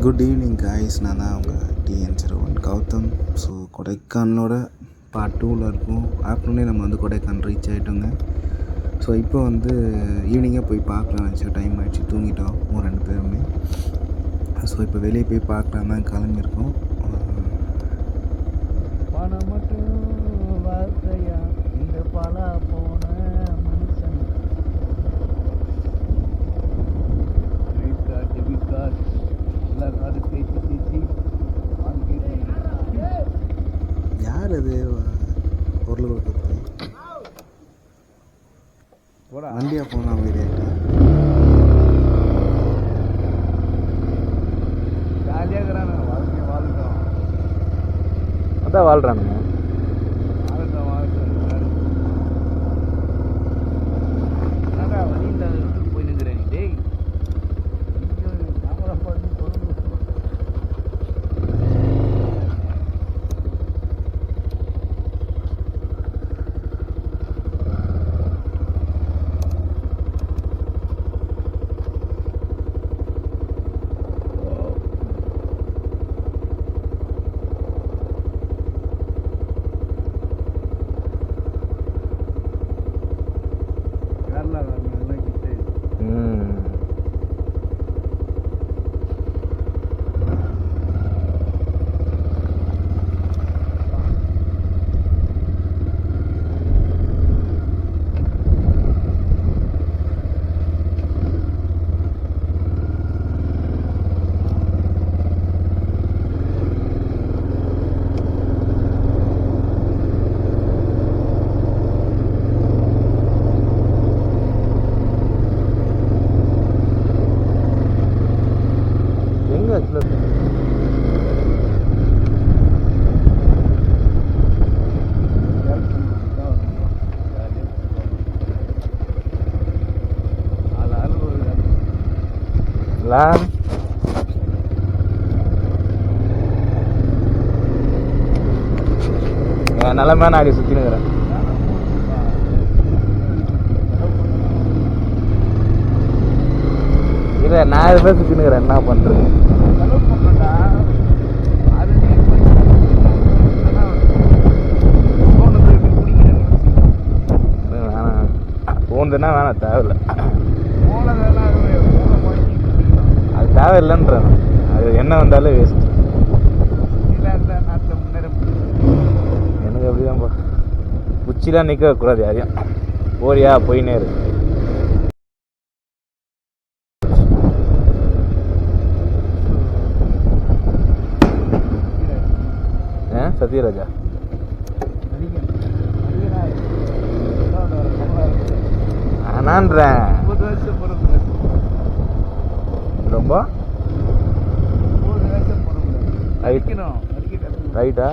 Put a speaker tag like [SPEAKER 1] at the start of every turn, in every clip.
[SPEAKER 1] Good evening guys, நான் தான் அவங்க TN01 கௌதம். ஸோ கொடைக்கானலோட பார்ட் 2வில் இருக்கும். ஆஃப்டர்நூனே நம்ம வந்து கொடைக்கானல் ரீச் ஆகிட்டோங்க. ஸோ இப்போ வந்து ஈவினிங்காக போய் பார்க்கலாம் நினச்சி டைம் ஆகிடுச்சு, தூங்கிட்டோம் 2 பேருமே. ஸோ இப்போ வெளியே போய் பார்க்கலாம் தான் கிளம்பியிருக்கோம்.
[SPEAKER 2] பணம் மட்டும் வார்த்தையா இந்த பலா போன மனுஷன் கிரெடிட் கார்டு டெபிட் கார்டு எல்லா கார்டு பேசி பேசி
[SPEAKER 1] யார் அது பொருள் கொடுக்குறது? வண்டியா போனால் அமைதியாகிட்டா
[SPEAKER 2] ஜாலியாக இருக்கிறாங்க, வாழ்க்கை வாழ்க்கோம்
[SPEAKER 3] அதான் வாழ்கிறானுங்க.
[SPEAKER 2] வாழ்க்கோம் வாழ்க்கோம் என்னடா வழி இல்லாத இடத்துக்கு போய் நிற்கிறேன். டேய் கேமரா பாட்டு சொல்லு.
[SPEAKER 3] என் நிலமே நான் அப்படி சுற்றினுக்கிறேன். இல்லை, நான் எதுவுமே சுற்றினுக்கிறேன். என்ன பண்ணுறது? வேணாம், போந்துன்னா வேணாம், தேவையில்லை. அது தேவையில்லைன்றேன். அது என்ன வந்தாலும் வேஸ்ட். எனக்கு அப்படிதான்ப்பா, உச்சிலாம் நிற்க கூடாது யாரையும். போறியா போயினே இருக்கு. சத்யராஜா ஆனான்றேன். ரொம்ப ரைட்டா?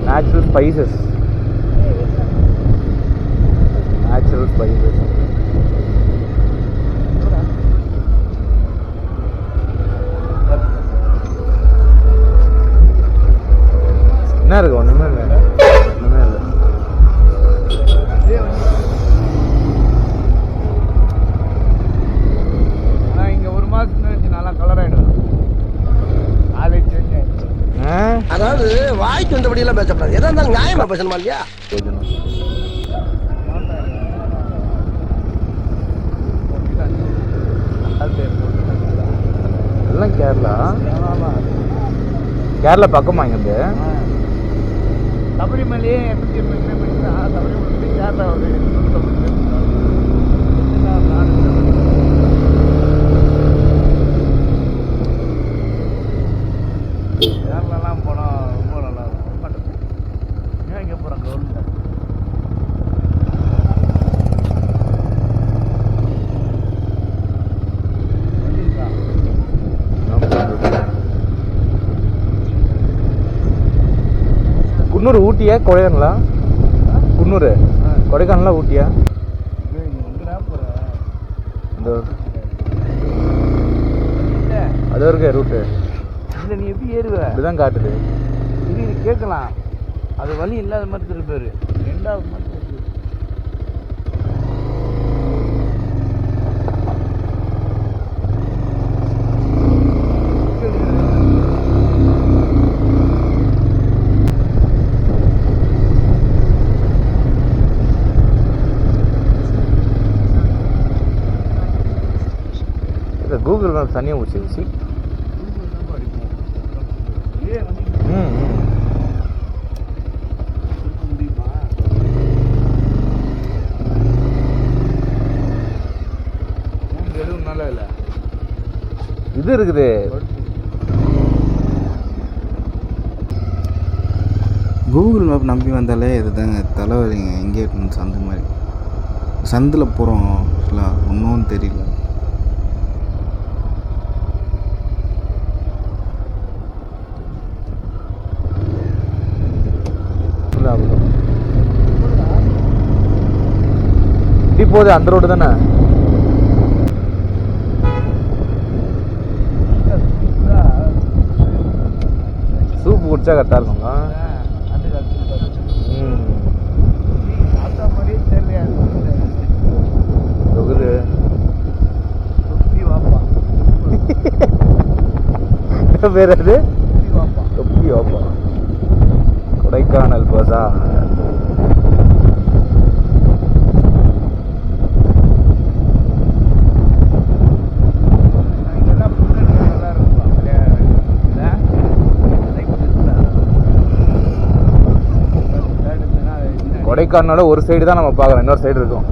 [SPEAKER 3] Natural spices. Natural spices. என்ன இருக்கு? ஒன்றுமே இல்லை, ஒன்றுமே இல்லை.
[SPEAKER 2] ஆனால் இங்கே ஒரு மாதத்துக்கு வச்சு நல்லா கலர் ஆகிடும். அதை சேஞ்ச் ஆகிடுச்சு.
[SPEAKER 4] அதாவது வாய்க்கு வந்தபடி எல்லாம் பேசப்படாது. எதா இருந்தாலும் நியாயமா பேசணுமா இல்லையா?
[SPEAKER 3] எல்லாம் கேரளா. கேரளா பக்கமா இங்கிருந்து
[SPEAKER 2] சபரிமலையே 850 கிலோமீட்டர். சபரிமலை கேரளா கேரளாலாம் போனால் ரொம்ப நல்லா இருக்கும்.
[SPEAKER 3] ஊட்டியா கொடைக்கானலா? குன்னூர் கொடைக்கானலா ஊட்டியா? இந்த அது வரைக்கும் ரூட்டு
[SPEAKER 2] இல்லை நீ எப்படி ஏறுவ?
[SPEAKER 3] இப்படிதான் காட்டுது.
[SPEAKER 2] இது கேட்கலாம், அது வழி இல்லாத மாதிரி திருப்பாரு. ரெண்டாவது மாதிரி திருப்பி.
[SPEAKER 3] கூகுள் மேப் தனியாக ஊச்சிருச்சு. இது இருக்குது.
[SPEAKER 1] கூகுள் மேப் நம்பி வந்தாலே இதுதாங்க தலைவலிங்க. எங்கே சந்து மாதிரி சந்தில் போகிறோம் ஒன்றும் தெரியல.
[SPEAKER 3] இப்படி போகுது அந்த ரோடு தானே. சூப்பு குடிச்சா கரெக்டாக இருக்குங்களா? பேர் அது தொப்பி வாப்பா. கொடைக்கானல் பசா. கொடைக்கானலோட ஒரு சைடு தான் நம்ம பார்க்குறோம், இன்னொரு சைடு இருக்கும்.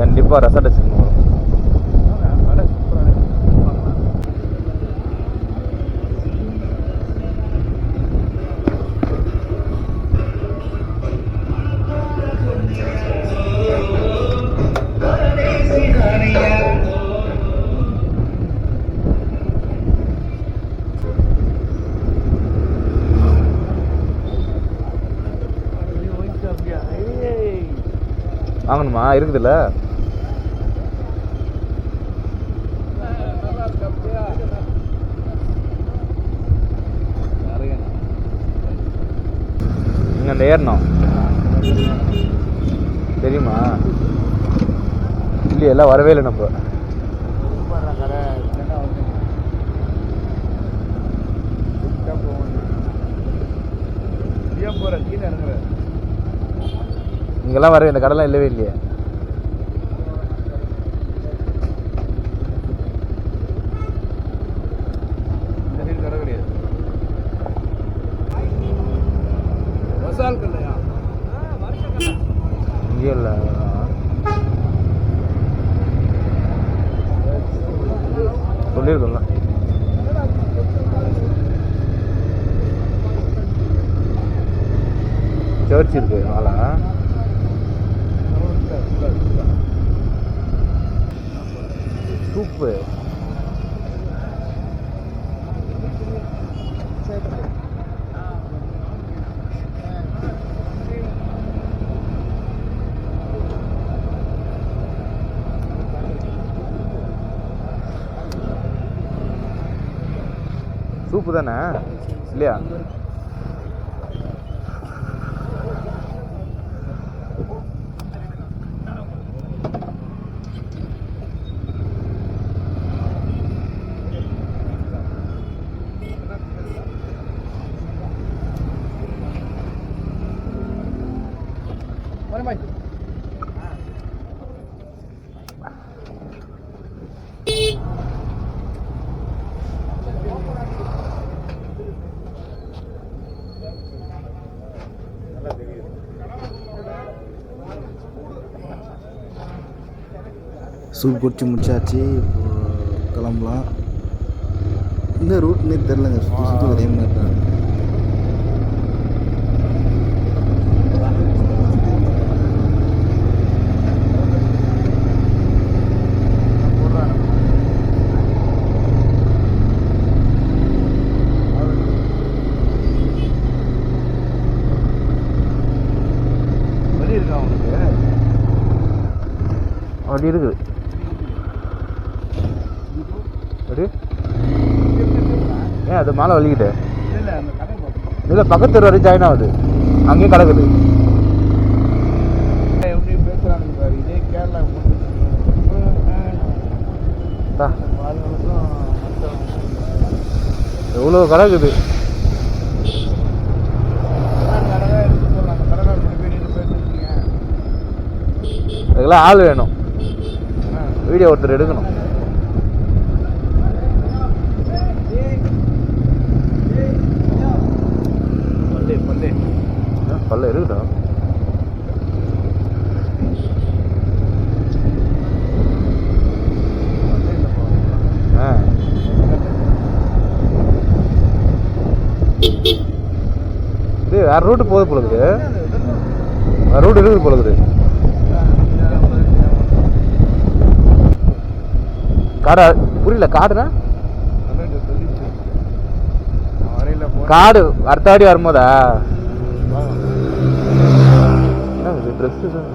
[SPEAKER 3] கண்டிப்பாக ரெசார்ட் வச்சுக்கணும். வாங்கணுமா? இருக்குதுல்ல. இங்கே அந்த ஏறணும் தெரியுமா? இல்லையா, எல்லாம் வரவே இல்லை. நம்ம இங்கெல்லாம் வர இந்த கடைலாம் இல்லவே இல்லையே. இங்கே இல்லை. சொல்லியிருக்கோம்ல. சர்ச் இருக்கு அதனால. சூப்பு சூப்பு தானே இல்லையா?
[SPEAKER 1] சூப் குடிச்சு முடிச்சாச்சு. இப்போ கிளம்பலாம். இந்த ரூட்னே தெரிலங்க, சுற்றி சுற்றி ஒரே மாதிரி தான்.
[SPEAKER 3] அப்படி இருக்குது. அப்படி ஏன் அது மேலே வலிக்கிட்டு
[SPEAKER 2] இல்லை அந்த கடை பார்க்கணும்.
[SPEAKER 3] இல்லை பக்கத்து தெரு வரைக்கும் ஜாயின் ஆகுது, அங்கேயும் கிடக்குது.
[SPEAKER 2] எப்படி பேசுகிறாங்க பாரு, இதே கேரளா
[SPEAKER 3] எவ்வளோ கிடக்குது. அதுக்கெல்லாம் ஆள் வேணும், வீடியோ ஒருத்தர் எடுக்கணும். பல்ல இருக்குதா? இது வேற ரூட்டு போகுது போலக்குது, வேற ரூட் இருக்குது போலக்குது. காடா புரியல, காடுனா காடு அடுத்தாடி வரும்போதா? ட்ரெஸ்ஸு தான்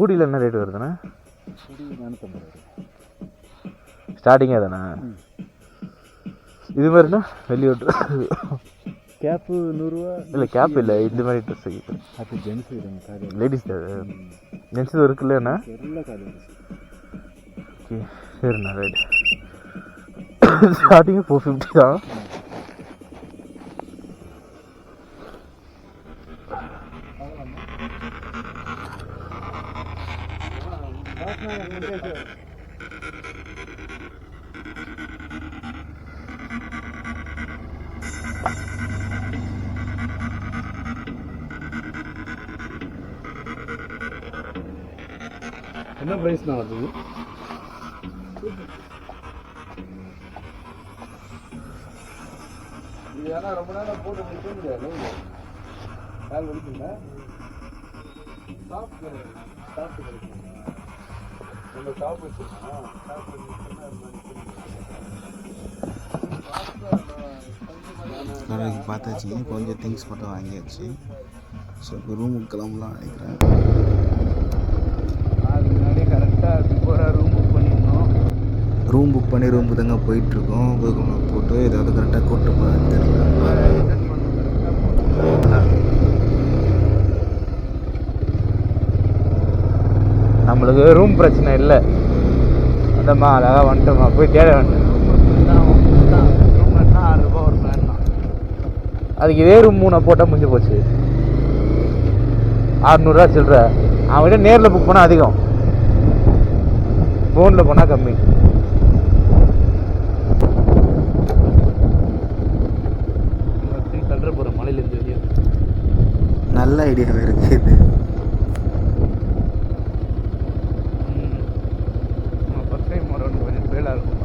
[SPEAKER 3] ஊடியில் என்ன ரேட் வருதுண்ணா? ஸ்டார்டிங்கே தானே? இது மாதிரிண்ணா வெளியோட்டு
[SPEAKER 2] கேப்பு 100 ரூபா
[SPEAKER 3] இல்லை, கேப் இல்லை, இந்த மாதிரி ட்ரெஸ்
[SPEAKER 2] அது ஜென்ஸ்
[SPEAKER 3] லேடிஸ் ஜென்ஸ் இருக்குல்லண்ணா? ஓகே சரிண்ணா, ரைட். ஸ்டார்டிங் 450 தான்.
[SPEAKER 2] என்ன ப்ரைஸ்ண்ணா அது? இது ஏன்னா ரொம்ப நேரம் போட்டு நிற்க முடியாது, கால் வலிக்குங்க. சாப்பிட்டு கிடைக்கும், நம்ம ஷாப் வச்சுருக்கோம்.
[SPEAKER 1] கடைக்கு பார்த்தாச்சு, கொஞ்சம் திங்ஸ் மட்டும் வாங்கியாச்சு. ஸோ இப்போ ரூமுக்கு கிளம்பலாம் நினைக்கிறேன்.
[SPEAKER 2] அதுக்கு முன்னாடியே கரெக்டாக பிஃபோராக ரூம் புக் பண்ணிடணும்.
[SPEAKER 1] ரூம் புக் பண்ணி ரூமுக்கு தாங்க போயிட்டுருக்கோம். கூகுள் போட்டு ஏதாவது கரெக்டாக கூப்பிட்டு போகிறேன்னு தெரியல.
[SPEAKER 3] நம்மளுக்கு ரூம் பிரச்சனை இல்லை, அந்தம்மா அழகாக வந்துட்டோம்மா, போய் தேட வேண்டாம்.
[SPEAKER 2] ரூம் எடுத்தால் 6 ரூபா ஒரு பிளான் தான்.
[SPEAKER 3] அதுக்கு இதே ரூம் 3 போட்டால் முடிஞ்சு போச்சு. 600 சில்லற. அவன்கிட்ட நேரில் புக் பண்ணால் அதிகம், ஃபோனில் போனால் கம்மி.
[SPEAKER 2] கல்ற போகிற மலையிலேருந்து வெளியே
[SPEAKER 1] நல்ல ஐடியாவே இருக்குது இது.
[SPEAKER 2] ஃபஸ்ட் டைம் வரணும், கொஞ்சம் ஃபெயிலாக இருக்கும்.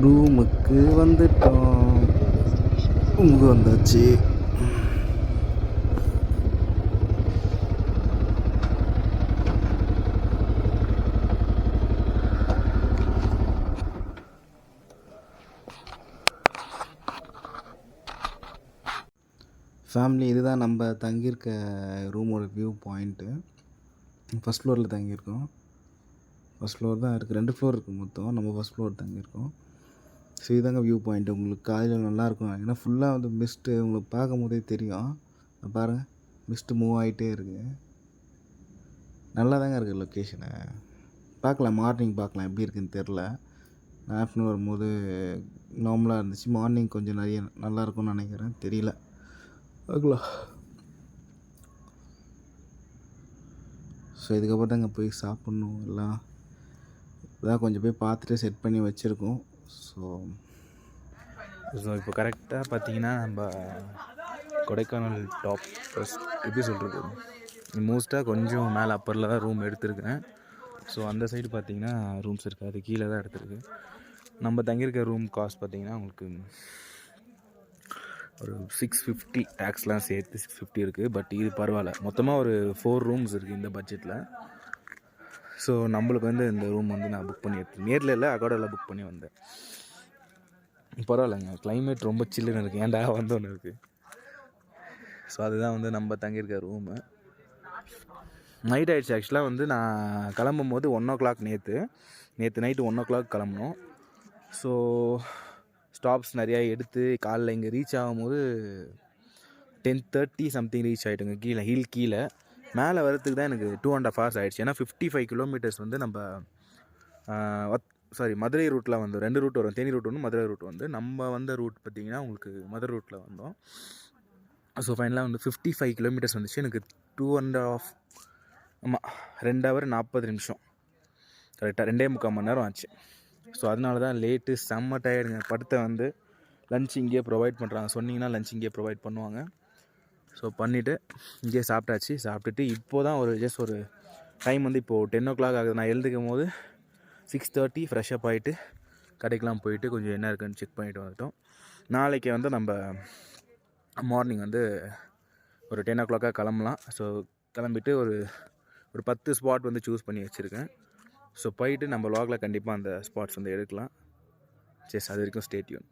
[SPEAKER 1] ரூமுக்கு வந்துட்டோம், ரூமுக்கு வந்தாச்சு. ஃபேமிலி, இதுதான் நம்ம தங்கியிருக்க ரூமோட வியூ பாயிண்ட்டு. ஃபஸ்ட் ஃப்ளோரில் தங்கியிருக்கோம். ஃபஸ்ட் ஃப்ளோர் தான் இருக்குது, 2 ஃப்ளோர் இருக்குது மொத்தம். நம்ம ஃபஸ்ட் ஃப்ளோர் தங்கியிருக்கோம். ஸோ இதுதாங்க வியூ பாயிண்ட்டு. உங்களுக்கு காலையில் நல்லாயிருக்கும், ஏன்னா ஃபுல்லாக வந்து மிஸ்ட்டு உங்களுக்கு பார்க்கும் போதே தெரியும். பாருங்கள், மிஸ்ட்டு மூவ் ஆகிட்டே இருக்குது. நல்லா தாங்க இருக்குது லொக்கேஷனு. பார்க்கலாம், மார்னிங் பார்க்கலாம் எப்படி இருக்குதுன்னு தெரில. நான் ஆஃப்டர்நூன் வரும்போது நார்மலாக இருந்துச்சு. மார்னிங் கொஞ்சம் நிறைய நல்லாயிருக்கும்னு நினைக்கிறேன், தெரியல. பார்க்கலாம். ஸோ இதுக்கப்புறம் தாங்க போய் சாப்பிட்ணும் எல்லாம். இதான் கொஞ்சம் போய் பார்த்துட்டு செட் பண்ணி வச்சுருக்கோம். ஸோ
[SPEAKER 3] இப்போ கரெக்டாக பார்த்தீங்கன்னா நம்ம கொடைக்கானல் டாப் எப்படி சொல்கிறது, மோஸ்ட்டாக கொஞ்சம் மேலே அப்பரில் தான் ரூம் எடுத்திருக்கேன். ஸோ அந்த சைடு பார்த்தீங்கன்னா ரூம்ஸ் இருக்காது, கீழே தான் எடுத்துருக்கு. நம்ம தங்கியிருக்க ரூம் காஸ்ட் பார்த்தீங்கன்னா உங்களுக்கு ஒரு 650 டேக்ஸ்லாம் சேர்த்து 650 இருக்குது. பட் இது பரவாயில்ல, மொத்தமாக ஒரு 4 ரூம்ஸ் இருக்குது இந்த பட்ஜெட்டில். ஸோ நம்மளுக்கு வந்து இந்த ரூம் வந்து நான் புக் பண்ணி எடுத்தேன், நேரில் இல்லை அகோடாவில் புக் பண்ணி வந்தேன். பரவாயில்லைங்க, கிளைமேட் ரொம்ப சில்லுன்னு இருக்குது, ஏன்டா வந்தோன்னு இருக்குது. ஸோ அதுதான் வந்து நம்ம தங்கியிருக்க ரூமு. நைட் ஆகிடுச்சு. ஆக்சுவலாக வந்து நான் கிளம்பும் போது 1 o'clock நேற்று நைட்டு 1 o'clock கிளம்பணும். ஸோ ஸ்டாப்ஸ் நிறையா எடுத்து காலைல இங்கே ரீச் ஆகும்போது 10:30 சம்திங் ரீச் ஆகிட்டுங்க. கீழே ஹில் கீழே மேலே வரத்துக்கு தான் எனக்கு 2.5 hours ஆகிடுச்சு. ஏன்னா 55 kilometers வந்து நம்ம மதுரை ரூட்டில் வந்து 2 ரூட் வரும், தேனி ரூட் ஒன்று, மதுரை ரூட் வந்து. நம்ம வந்த ரூட் பார்த்திங்கன்னா உங்களுக்கு மதுரை ரூட்டில் வந்தோம். ஸோ ஃபைனலாக வந்து 55 kilometers வந்துச்சு. எனக்கு 2.5 2 hour 40 நிமிஷம் கரெக்டாக 2.25 மணி நேரம் ஆச்சு. ஸோ அதனால தான் லேட்டு, செம்ம டயர்டுங்க. படுத்த வந்து லன்ச் இங்கேயே ப்ரொவைட் பண்ணுறாங்க, சொன்னிங்கன்னா லன்ச் இங்கேயே ப்ரொவைட் பண்ணுவாங்க. ஸோ பண்ணிவிட்டு இங்கேயே சாப்பிட்டாச்சு. சாப்பிட்டுட்டு இப்போ தான் ஜஸ்ட் ஒரு டைம் வந்து இப்போது 10 o'clock ஆகுது. நான் எழுந்துக்கும் போது 6:30 ஃப்ரெஷ்அப் ஆகிட்டு கடைக்கெலாம் போயிட்டு கொஞ்சம் என்ன இருக்குன்னு செக் பண்ணிவிட்டு வந்துட்டோம். நாளைக்கு வந்து நம்ம மார்னிங் வந்து ஒரு 10 o'clock கிளம்பலாம். ஸோ கிளம்பிட்டு ஒரு 10 ஸ்பாட் வந்து சூஸ் பண்ணி வச்சுருக்கேன். ஸோ போயிட்டு நம்ம வ்ளாகில் கண்டிப்பாக அந்த ஸ்பாட்ஸ் வந்து எடுக்கலாம். சரி, அது வரைக்கும் ஸ்டே டியூன்.